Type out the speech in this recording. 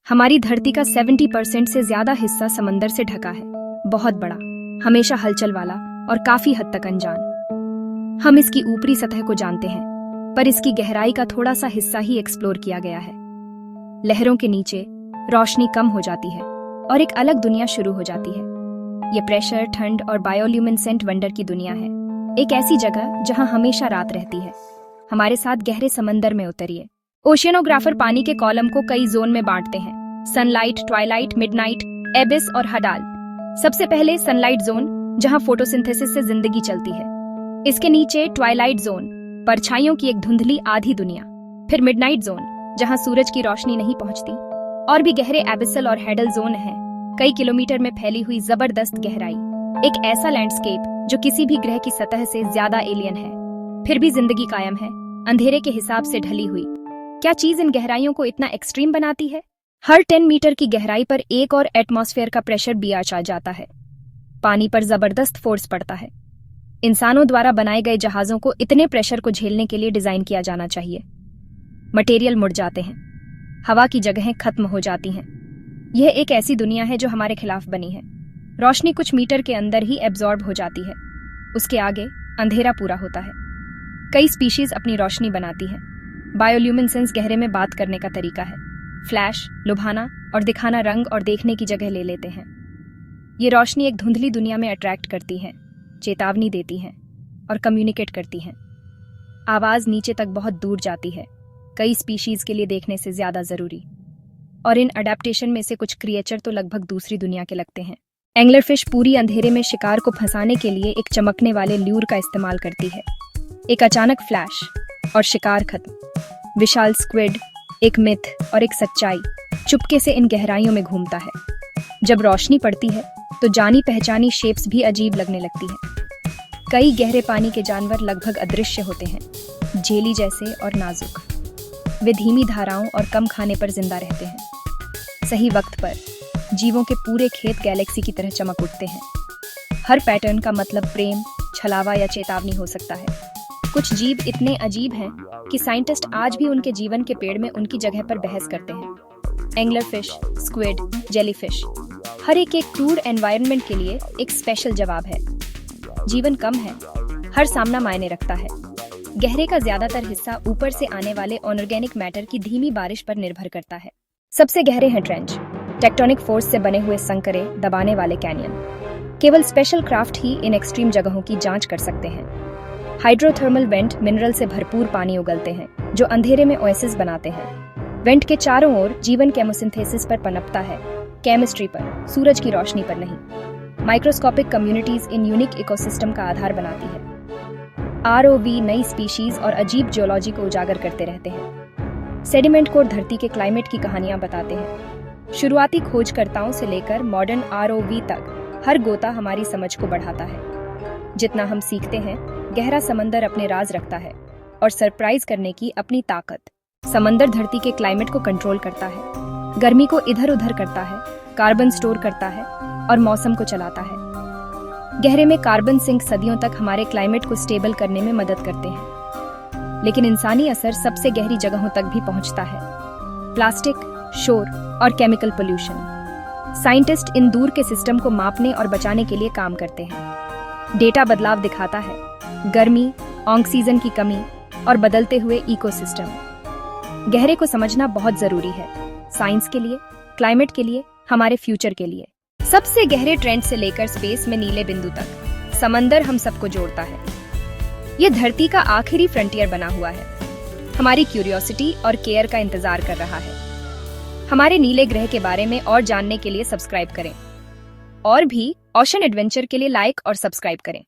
हमारी धरती का 70% से ज्यादा हिस्सा समंदर से ढका है। बहुत बड़ा, हमेशा हलचल वाला और काफी हद तक अनजान। हम इसकी ऊपरी सतह को जानते हैं, पर इसकी गहराई का थोड़ा सा हिस्सा ही एक्सप्लोर किया गया है। लहरों के नीचे रोशनी कम हो जाती है और एक अलग दुनिया शुरू हो जाती है। ये प्रेशर, ठंड और बायोल्यूमिनेसेंट वंडर की दुनिया है। एक ऐसी जगह जहां हमेशा रात रहती है। हमारे साथ गहरे समंदर में उतरिए। ओशियनोग्राफर पानी के कॉलम को कई जोन में बांटते हैं: सनलाइट, ट्वाइलाइट, मिडनाइट, एबिस और हडाल। सबसे पहले सनलाइट जोन, जहां फोटोसिंथेसिस से जिंदगी चलती है। इसके नीचे ट्वाइलाइट जोन, परछाइयों की एक धुंधली आधी दुनिया। फिर मिडनाइट जोन, जहां सूरज की रोशनी नहीं पहुंचती। और भी गहरे एबिसल और हेडल जोन हैं, कई किलोमीटर में फैली हुई जबरदस्त गहराई। एक ऐसा लैंडस्केप जो किसी भी ग्रह की सतह से ज्यादा एलियन है, फिर भी जिंदगी कायम है, अंधेरे के हिसाब से ढली हुई। क्या चीज इन गहराइयों को इतना एक्सट्रीम बनाती है? हर 10 मीटर की गहराई पर एक और एटमॉस्फेयर का प्रेशर भी आ जाता है। पानी पर जबरदस्त फोर्स पड़ता है। इंसानों द्वारा बनाए गए जहाजों को इतने प्रेशर को झेलने के लिए डिजाइन किया जाना चाहिए। मटेरियल मुड़ जाते हैं, हवा की जगहें खत्म हो जाती हैं। यह एक ऐसी दुनिया है जो हमारे खिलाफ बनी है। रोशनी कुछ मीटर के अंदर ही एब्जॉर्ब हो जाती है, उसके आगे अंधेरा पूरा होता है। कई स्पीशीज अपनी रोशनी बनाती हैं। बायोल्यूमिनेसेंस गहरे में बात करने का तरीका है। फ्लैश, लुभाना और दिखाना रंग और देखने की जगह ले लेते हैं। ये रोशनी एक धुंधली दुनिया में अट्रैक्ट करती है, चेतावनी देती है और कम्युनिकेट करती है। आवाज नीचे तक बहुत दूर जाती है, कई स्पीशीज के लिए देखने से ज्यादा जरूरी। और इन अडेप्टेशन में से कुछ क्रिएचर तो लगभग दूसरी दुनिया के लगते हैं। एंगलरफिश पूरी अंधेरे में शिकार को फंसाने के लिए एक चमकने वाले ल्यूर का इस्तेमाल करती है। एक अचानक फ्लैश और शिकार खत्म। विशाल स्क्विड, एक मिथ और एक सच्चाई, चुपके से इन गहराइयों में घूमता है। जब रोशनी पड़ती है तो जानी पहचानी शेप्स भी अजीब लगने लगती हैं। कई गहरे पानी के जानवर लगभग अदृश्य होते हैं, जेली जैसे और नाजुक। वे धीमी धाराओं और कम खाने पर जिंदा रहते हैं। सही वक्त पर जीवों के पूरे खेत गैलेक्सी की तरह चमक उठते हैं। हर पैटर्न का मतलब प्रेम, छलावा या चेतावनी हो सकता है। कुछ जीव इतने अजीब हैं कि साइंटिस्ट आज भी उनके जीवन के पेड़ में उनकी जगह पर बहस करते हैं। एंगलरफिश, स्क्विड, जेलीफिश, हर एक क्रूड एनवायरनमेंट के लिए एक स्पेशल जवाब है। जीवन कम है, हर सामना मायने रखता है। गहरे का ज्यादातर हिस्सा ऊपर से आने वाले ऑर्गेनिक मैटर की धीमी बारिश पर निर्भर करता है। सबसे गहरे हैं ट्रेंच, टेक्टोनिक फोर्स से बने हुए संकरे दबाने वाले कैनियन। केवल special craft he in extreme जगहों की जांच कर सकते हैं। हाइड्रोथर्मल वेंट मिनरल से भरपूर पानी उगलते हैं, जो अंधेरे में ओएसिस बनाते हैं। वेंट के चारों ओर जीवन केमोसिंथेसिस पर पनपता है, केमिस्ट्री पर, सूरज की रोशनी पर नहीं। Microscopic communities in unique ecosystem का आधार बनाती है। आरओवी नई स्पीशीज और अजीब जियोलॉजी को उजागर करते रहते हैं। सेडिमेंट कोर धरती के क्लाइमेट की कहानियां बताते हैं। शुरुआती खोजकर्ताओं से लेकर मॉडर्न आरओवी तक हर गोता हमारी समझ को बढ़ाता है। जितना हम सीखते हैं, गहरा समंदर अपने राज रखता है और सरप्राइज करने की अपनी ताकत। समंदर धरती के क्लाइमेट को कंट्रोल करता है, गर्मी को इधर उधर करता है, कार्बन स्टोर करता है और मौसम को चलाता है। गहरे में कार्बन सिंक सदियों तक हमारे क्लाइमेट को स्टेबल करने में मदद करते हैं। लेकिन इंसानी असर सबसे गहरी जगहों तक भी पहुंचता है। प्लास्टिक, शोर और केमिकल पोल्यूशन। साइंटिस्ट इन दूर के सिस्टम को मापने और बचाने के लिए काम करते हैं। डेटा बदलाव दिखाता है, गर्मी, ऑक्सीजन की कमी और बदलते हुए इकोसिस्टम। गहरे को समझना बहुत जरूरी है, साइंस के लिए, क्लाइमेट के लिए, हमारे फ्यूचर के लिए। सबसे गहरे ट्रेंड से लेकर स्पेस में नीले बिंदु तक समंदर हम सबको जोड़ता है। यह धरती का आखिरी फ्रंटियर बना हुआ है, हमारी क्यूरियोसिटी और केयर का इंतजार कर रहा है। हमारे नीले ग्रह के बारे में और जानने के लिए सब्सक्राइब करें, और भी ओशन एडवेंचर के लिए लाइक और सब्सक्राइब करें।